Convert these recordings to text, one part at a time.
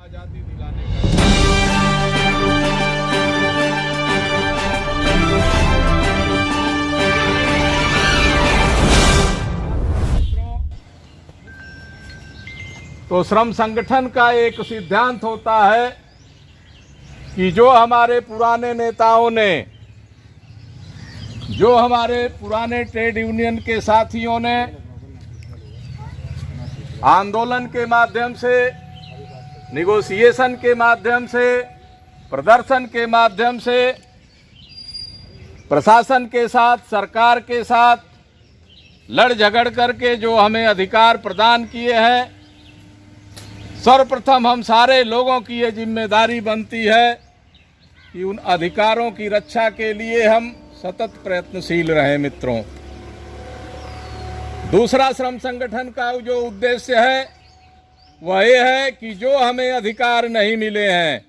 आजादी दिलाने का। तो श्रम संगठन का एक सिद्धांत होता है कि जो हमारे पुराने नेताओं ने, जो हमारे पुराने ट्रेड यूनियन के साथियों ने आंदोलन के माध्यम से, निगोशिएशन के माध्यम से, प्रदर्शन के माध्यम से प्रशासन के साथ, सरकार के साथ लड़ झगड़ करके जो हमें अधिकार प्रदान किए हैं, सर्वप्रथम हम सारे लोगों की ये जिम्मेदारी बनती है कि उन अधिकारों की रक्षा के लिए हम सतत प्रयत्नशील रहें मित्रों। दूसरा श्रम संगठन का जो उद्देश्य है वह ये है कि जो हमें अधिकार नहीं मिले हैं,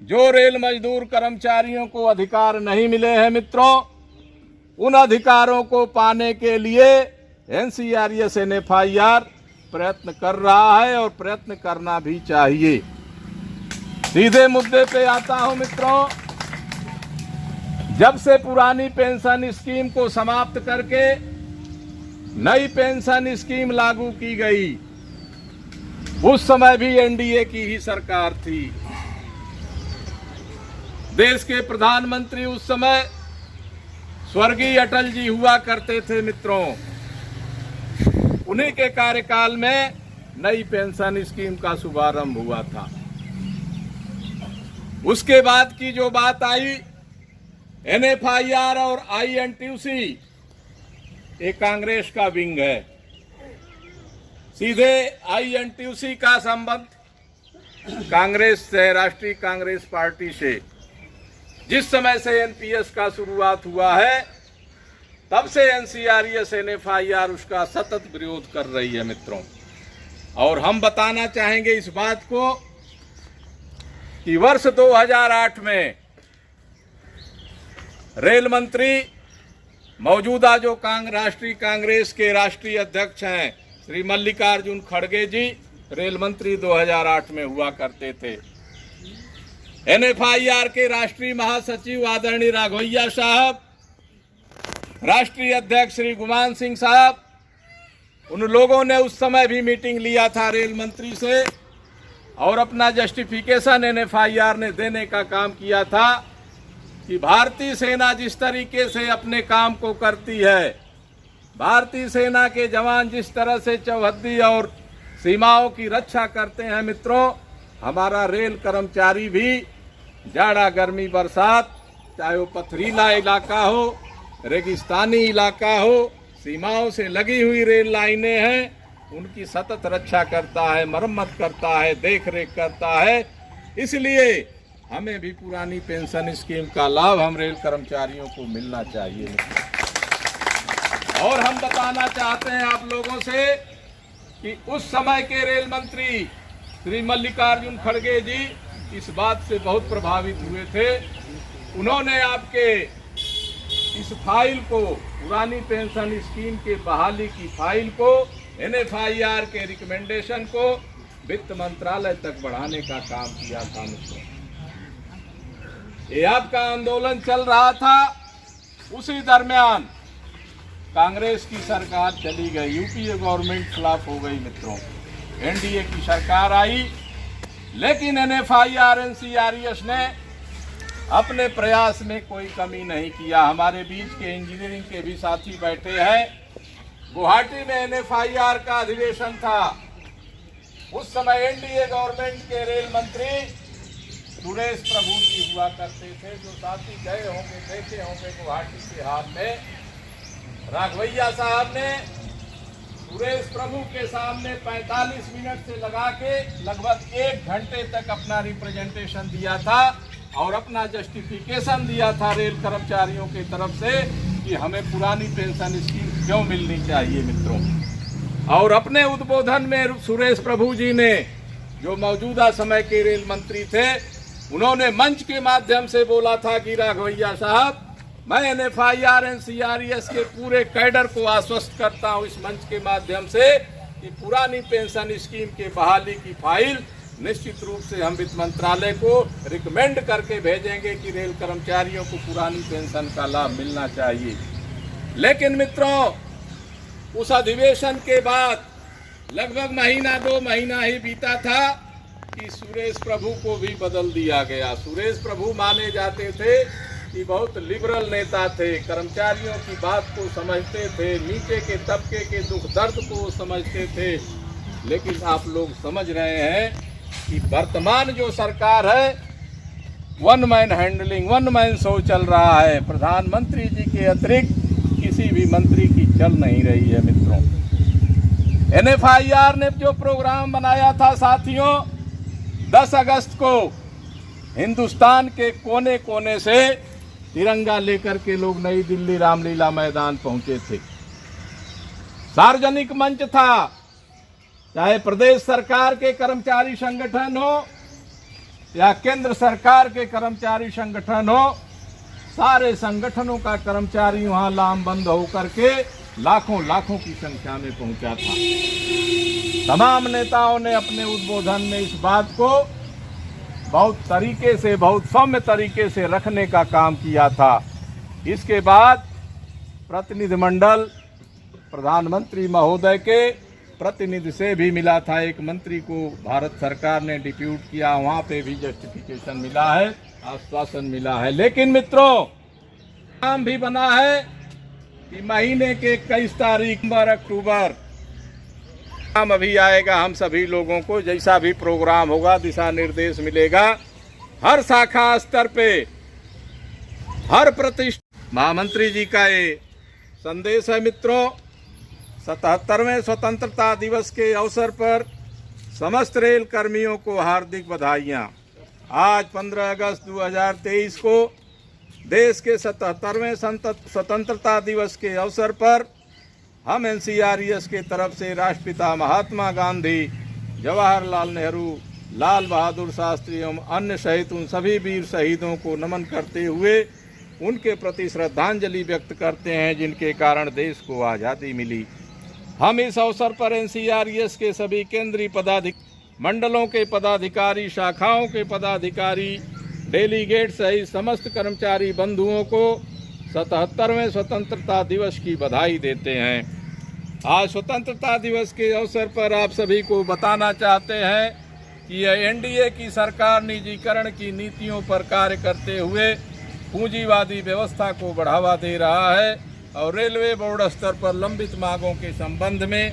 जो रेल मजदूर कर्मचारियों को अधिकार नहीं मिले हैं मित्रों, उन अधिकारों को पाने के लिए एनसीआरएस एनएफआईआर प्रयत्न कर रहा है और प्रयत्न करना भी चाहिए। सीधे मुद्दे पे आता हूं मित्रों। जब से पुरानी पेंशन स्कीम को समाप्त करके नई पेंशन स्कीम लागू की गई, उस समय भी एनडीए की ही सरकार थी। देश के प्रधानमंत्री उस समय स्वर्गीय अटल जी हुआ करते थे मित्रों। उन्हीं के कार्यकाल में नई पेंशन स्कीम का शुभारंभ हुआ था। उसके बाद की जो बात आई, एनएफआईआर और आईएनटीयूसी एक कांग्रेस का विंग है। सीधे आईएनटीयूसी का संबंध कांग्रेस से, राष्ट्रीय कांग्रेस पार्टी से जिस समय से एनपीएस का शुरुआत हुआ है तब से एनसीआरएस एनएफआईआर उसका सतत विरोध कर रही है मित्रों। और हम बताना चाहेंगे इस बात को कि वर्ष 2008 में रेल मंत्री, मौजूदा जो राष्ट्रीय कांग्रेस के राष्ट्रीय अध्यक्ष हैं श्री मल्लिकार्जुन खड़गे जी, रेल मंत्री 2008 में हुआ करते थे। एनएफआईआर के राष्ट्रीय महासचिव आदरणीय राघवैया साहब, राष्ट्रीय अध्यक्ष श्री गुमान सिंह साहब, उन लोगों ने उस समय भी मीटिंग लिया था रेल मंत्री से और अपना जस्टिफिकेशन एनएफआईआर ने देने का काम किया था कि भारतीय सेना जिस तरीके से अपने काम को करती है, भारतीय सेना के जवान जिस तरह से चौहद्दी और सीमाओं की रक्षा करते हैं मित्रों, हमारा रेल कर्मचारी भी जाड़ा गर्मी बरसात, चाहे वो पथरीला इलाका हो, रेगिस्तानी इलाका हो, सीमाओं से लगी हुई रेल लाइनें हैं, उनकी सतत रक्षा करता है, मरम्मत करता है, देख रेख करता है। इसलिए हमें भी पुरानी पेंशन स्कीम का लाभ हम रेल कर्मचारियों को मिलना चाहिए। और हम बताना चाहते हैं आप लोगों से कि उस समय के रेल मंत्री श्री मल्लिकार्जुन खड़गे जी इस बात से बहुत प्रभावित हुए थे। उन्होंने आपके इस फाइल को, पुरानी पेंशन स्कीम के बहाली की फाइल को, एनएफआईआर के रिकमेंडेशन को वित्त मंत्रालय तक बढ़ाने का काम किया था मित्रों। ये आपका आंदोलन चल रहा था, उसी दरमियान कांग्रेस की सरकार चली गई, यूपीए गवर्नमेंट खिलाफ हो गई मित्रों। एनडीए की सरकार आई, लेकिन एनएफआईआर एनसीआरएस ने अपने प्रयास में कोई कमी नहीं किया। हमारे बीच के इंजीनियरिंग के भी साथी बैठे हैं। गुवाहाटी में एनएफआईआर का अधिवेशन था। उस समय एनडीए गवर्नमेंट के रेल मंत्री सुरेश प्रभु जी हुआ करते थे। जो साथी गए होंगे, देखे होंगे गुवाहाटी के हाल में, राघवैया साहब ने सुरेश प्रभु के सामने 45 मिनट से लगा के लगभग 1 घंटे तक अपना रिप्रेजेंटेशन दिया था और अपना जस्टिफिकेशन दिया था रेल कर्मचारियों की तरफ से कि हमें पुरानी पेंशन स्कीम क्यों मिलनी चाहिए मित्रों। और अपने उद्बोधन में सुरेश प्रभु जी ने, जो मौजूदा समय के रेल मंत्री थे, उन्होंने मंच के माध्यम से बोला था कि राघवैया साहब, मैं एनएफआईआर एनसीआरएस के पूरे कैडर को आश्वस्त करता हूं इस मंच के माध्यम से कि पुरानी पेंशन स्कीम के बहाली की फाइल निश्चित रूप से हम वित्त मंत्रालय को रिकमेंड करके भेजेंगे कि रेल कर्मचारियों को पुरानी पेंशन का लाभ मिलना चाहिए। लेकिन मित्रों, उस अधिवेशन के बाद लगभग महीना 2 महीना ही बीता था कि सुरेश प्रभु को भी बदल दिया गया। सुरेश प्रभु माने जाते थे कि बहुत लिबरल नेता थे, कर्मचारियों की बात को समझते थे, नीचे के तबके के दुख दर्द को समझते थे। लेकिन आप लोग समझ रहे हैं कि वर्तमान जो सरकार है one man handling, one man show चल रहा है। प्रधानमंत्री जी के अतिरिक्त किसी भी मंत्री की चल नहीं रही है। मित्रों, NFIR ने जो प्रोग्राम बनाया था साथियों, 10 अगस्त को हिंदुस्तान के कोने कोने से तिरंगा लेकर के लोग नई दिल्ली रामलीला मैदान पहुंचे थे। सार्वजनिक मंच था, चाहे प्रदेश सरकार के कर्मचारी संगठन हो या केंद्र सरकार के कर्मचारी संगठन हो, सारे संगठनों का कर्मचारी वहां लामबंद होकर के लाखों की संख्या में पहुंचा था। तमाम नेताओं ने अपने उद्बोधन में इस बात को बहुत सौम्य तरीके से रखने का काम किया था। इसके बाद प्रतिनिधिमंडल प्रधानमंत्री महोदय के प्रतिनिधि से भी मिला था। एक मंत्री को भारत सरकार ने डिप्यूट किया, वहां पे भी जस्टिफिकेशन मिला है, आश्वासन मिला है। लेकिन मित्रों, काम भी बना है कि महीने के 21 तारीख अक्टूबर काम अभी आएगा। हम सभी लोगों को जैसा भी प्रोग्राम होगा, दिशा निर्देश मिलेगा, हर शाखा स्तर पे हर प्रतिष्ठा। महामंत्री जी का ये संदेश है। मित्रों, 77वें स्वतंत्रता दिवस के अवसर पर समस्त रेल कर्मियों को हार्दिक बधाइयाँ। आज 15 अगस्त 2023 को देश के 77वें स्वतंत्रता दिवस के अवसर पर हम NCRES के तरफ से राष्ट्रपिता महात्मा गांधी, जवाहरलाल नेहरू, लाल बहादुर शास्त्री एवं अन्य सहित उन सभी वीर शहीदों को नमन करते हुए उनके प्रति श्रद्धांजलि व्यक्त करते हैं, जिनके कारण देश को आज़ादी मिली। हम इस अवसर पर NCRES के सभी केंद्रीय मंडलों के पदाधिकारी, शाखाओं के पदाधिकारी, डेलीगेट सहित समस्त कर्मचारी बंधुओं को 77वें स्वतंत्रता दिवस की बधाई देते हैं। आज स्वतंत्रता दिवस के अवसर पर आप सभी को बताना चाहते हैं कि यह NDA की सरकार निजीकरण की नीतियों पर कार्य करते हुए पूंजीवादी व्यवस्था को बढ़ावा दे रहा है और रेलवे बोर्ड स्तर पर लंबित मांगों के संबंध में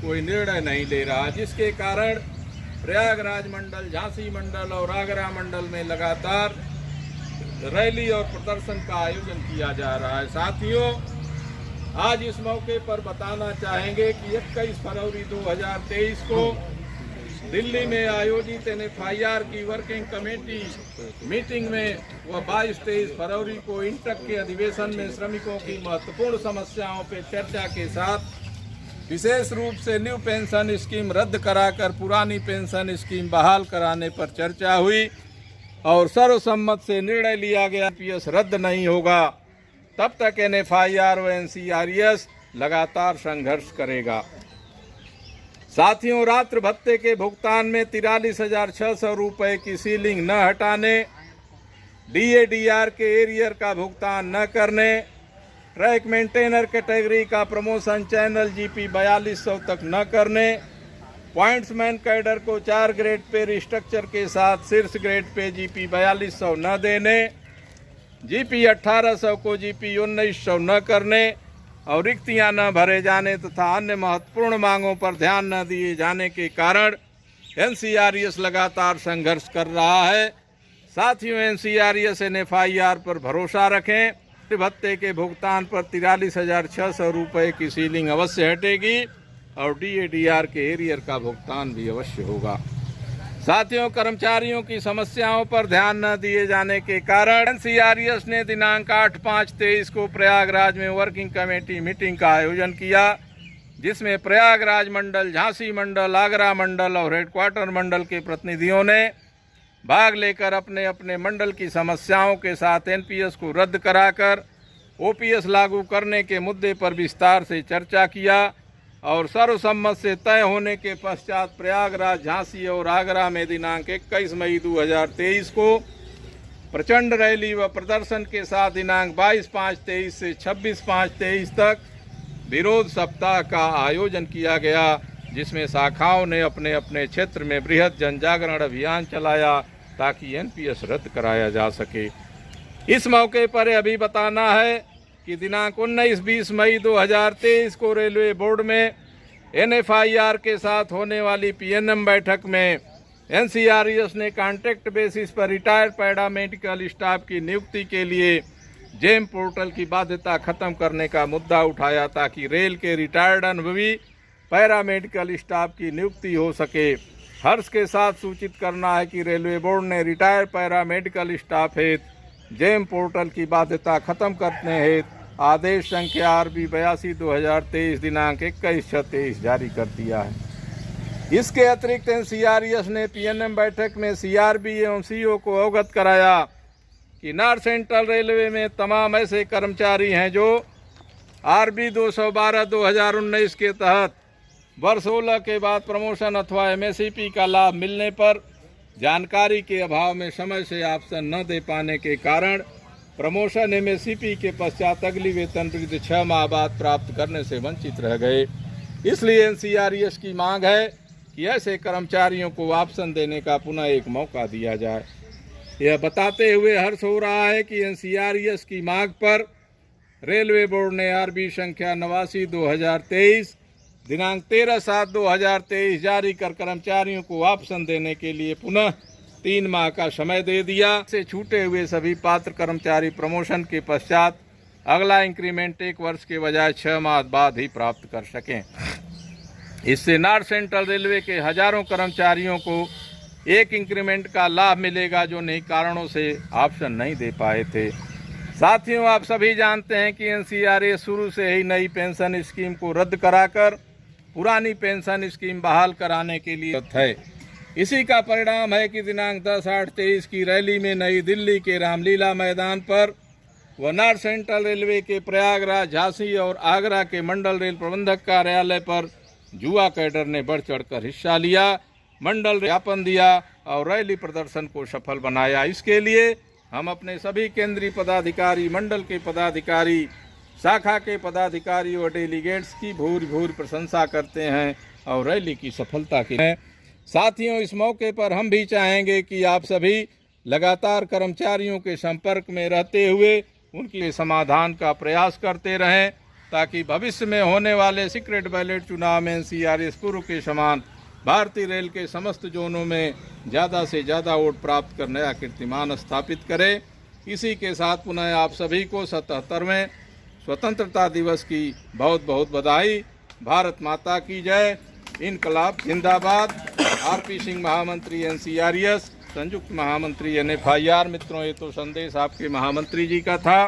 कोई निर्णय नहीं ले रहा, जिसके कारण प्रयागराज मंडल, झांसी मंडल और आगरा मंडल में लगातार रैली और प्रदर्शन का आयोजन किया जा रहा है। साथियों, आज इस मौके पर बताना चाहेंगे कि 21 फरवरी 2023 को दिल्ली में आयोजित NFIR की वर्किंग कमेटी मीटिंग में व 22-23 फरवरी को इंटक के अधिवेशन में श्रमिकों की महत्वपूर्ण समस्याओं पर चर्चा के साथ विशेष रूप से न्यू पेंशन स्कीम रद्द कराकर पुरानी पेंशन स्कीम बहाल कराने पर चर्चा हुई और सर्वसम्मत से निर्णय लिया गया NPS रद्द नहीं होगा, तब तक NFIR व NCRES लगातार संघर्ष करेगा। साथियों, रात्र भत्ते के भुगतान में 43,600 रुपये की सीलिंग न हटाने, DADR के एरियर का भुगतान न करने, ट्रैक मेंटेनर कैटेगरी का प्रमोशन चैनल GP 4200 तक न करने, पॉइंट्समैन कैडर को 4 ग्रेड पे रिस्ट्रक्चर के साथ शीर्ष ग्रेड पे GP 4200 न देने, GP 1800 को GP 1900 न करने और रिक्तियां न भरे जाने तथा अन्य महत्वपूर्ण मांगों पर ध्यान न दिए जाने के कारण NCRES लगातार संघर्ष कर रहा है। साथियों, NCRES NFIR पर भरोसा रखें। भत्ते के भुगतान पर 43,600 रुपये की सीलिंग अवश्य हटेगी और DADR के एरियर का भुगतान भी अवश्य होगा। साथियों, कर्मचारियों की समस्याओं पर ध्यान न दिए जाने के कारण NCRES ने दिनांक 8/5/23 को प्रयागराज में वर्किंग कमेटी मीटिंग का आयोजन किया, जिसमें प्रयागराज मंडल, झांसी मंडल, आगरा मंडल और हेडक्वार्टर मंडल के प्रतिनिधियों ने भाग लेकर अपने अपने मंडल की समस्याओं के साथ NPS को रद्द कराकर OPS लागू करने के मुद्दे पर विस्तार से चर्चा किया। और सर्वसम्मत से तय होने के पश्चात प्रयागराज, झांसी और आगरा में दिनांक 21 मई 2023 को प्रचंड रैली व प्रदर्शन के साथ दिनांक 22/5/23 से 26/5/23 तक विरोध सप्ताह का आयोजन किया गया, जिसमें शाखाओं ने अपने अपने क्षेत्र में बृहद जन जागरण अभियान चलाया ताकि एनपीएस रद्द कराया जा सके। इस मौके पर अभी बताना है कि दिनांक 19-20 मई 2023 को रेलवे बोर्ड में एनएफआईआर के साथ होने वाली पीएनएम बैठक में एनसीआरईएस ने कॉन्ट्रैक्ट बेसिस पर रिटायर्ड पैरामेडिकल स्टाफ की नियुक्ति के लिए जेम पोर्टल की बाध्यता खत्म करने का मुद्दा उठाया ताकि रेल के रिटायर्ड अनुभवी पैरामेडिकल स्टाफ की नियुक्ति हो सके। हर्ष के साथ सूचित करना है कि रेलवे बोर्ड ने रिटायर्ड पैरामेडिकल स्टाफ हेतु जेम पोर्टल की बाध्यता खत्म करने हेतु आदेश संख्या RB 82/2023 दिनांक 21/6/23 जारी कर दिया है। इसके अतिरिक्त एनसीआरईएस ने पीएनएम बैठक में सीआरबी एवं सीईओ को अवगत कराया कि नॉर्थ सेंट्रल रेलवे में तमाम ऐसे कर्मचारी हैं जो RB 212/2019 के तहत वर्ष 16 के बाद प्रमोशन अथवा MSCP का लाभ मिलने पर जानकारी के अभाव में समय से ऑप्शन न दे पाने के कारण प्रमोशन MSCP के पश्चात अगली वेतन वृद्धि 6 माह बाद प्राप्त करने से वंचित रह गए। इसलिए एनसीआरईएस की मांग है कि ऐसे कर्मचारियों को ऑप्शन देने का पुनः एक मौका दिया जाए। यह बताते हुए हर्ष हो रहा है कि एनसीआरईएस की मांग पर रेलवे बोर्ड ने RB संख्या 89/2023 दिनांक 13/7/2023 जारी कर कर्मचारियों को ऑप्शन देने के लिए पुनः 3 माह का समय दे दिया। से छूटे हुए सभी पात्र कर्मचारी प्रमोशन के पश्चात अगला इंक्रीमेंट 1 वर्ष के बजाय 6 माह बाद ही प्राप्त कर सकें। इससे नॉर्थ सेंट्रल रेलवे के हजारों कर्मचारियों को एक इंक्रीमेंट का लाभ मिलेगा जो नई कारणों से ऑप्शन नहीं दे पाए थे। साथियों, आप सभी जानते हैं कि एनसीआरईएस शुरू से ही नई पेंशन स्कीम को रद्द कराकर पुरानी पेंशन स्कीम बहाल कराने के लिए है। इसी का परिणाम है कि दिनांक 10/8/23 की रैली में नई दिल्ली के रामलीला मैदान पर व नॉर्थ सेंट्रल रेलवे के प्रयागराज, झांसी और आगरा के मंडल रेल प्रबंधक कार्यालय पर युवा कैडर ने बढ़ चढ़कर हिस्सा लिया, मंडल ज्ञापन दिया और रैली प्रदर्शन को सफल बनाया। इसके लिए हम अपने सभी केंद्रीय पदाधिकारी, मंडल के पदाधिकारी, शाखा के पदाधिकारी और डेलीगेट्स की भूरि प्रशंसा करते हैं और रैली की सफलता की है। साथियों, इस मौके पर हम भी चाहेंगे कि आप सभी लगातार कर्मचारियों के संपर्क में रहते हुए उनके समाधान का प्रयास करते रहें ताकि भविष्य में होने वाले सीक्रेट बैलेट चुनाव में एनसीआरईएस पूर्व के समान भारतीय रेल के समस्त जोनों में ज़्यादा से ज़्यादा वोट प्राप्त कर नया कीर्तिमान स्थापित करे। इसी के साथ पुनः आप सभी को 77वें स्वतंत्रता दिवस की बहुत बहुत बधाई। भारत माता की जय। इनकलाब जिंदाबाद। RP सिंह महामंत्री एनसीआरईएस, संयुक्त महामंत्री NFIR। मित्रों, ये तो संदेश आपके महामंत्री जी का था।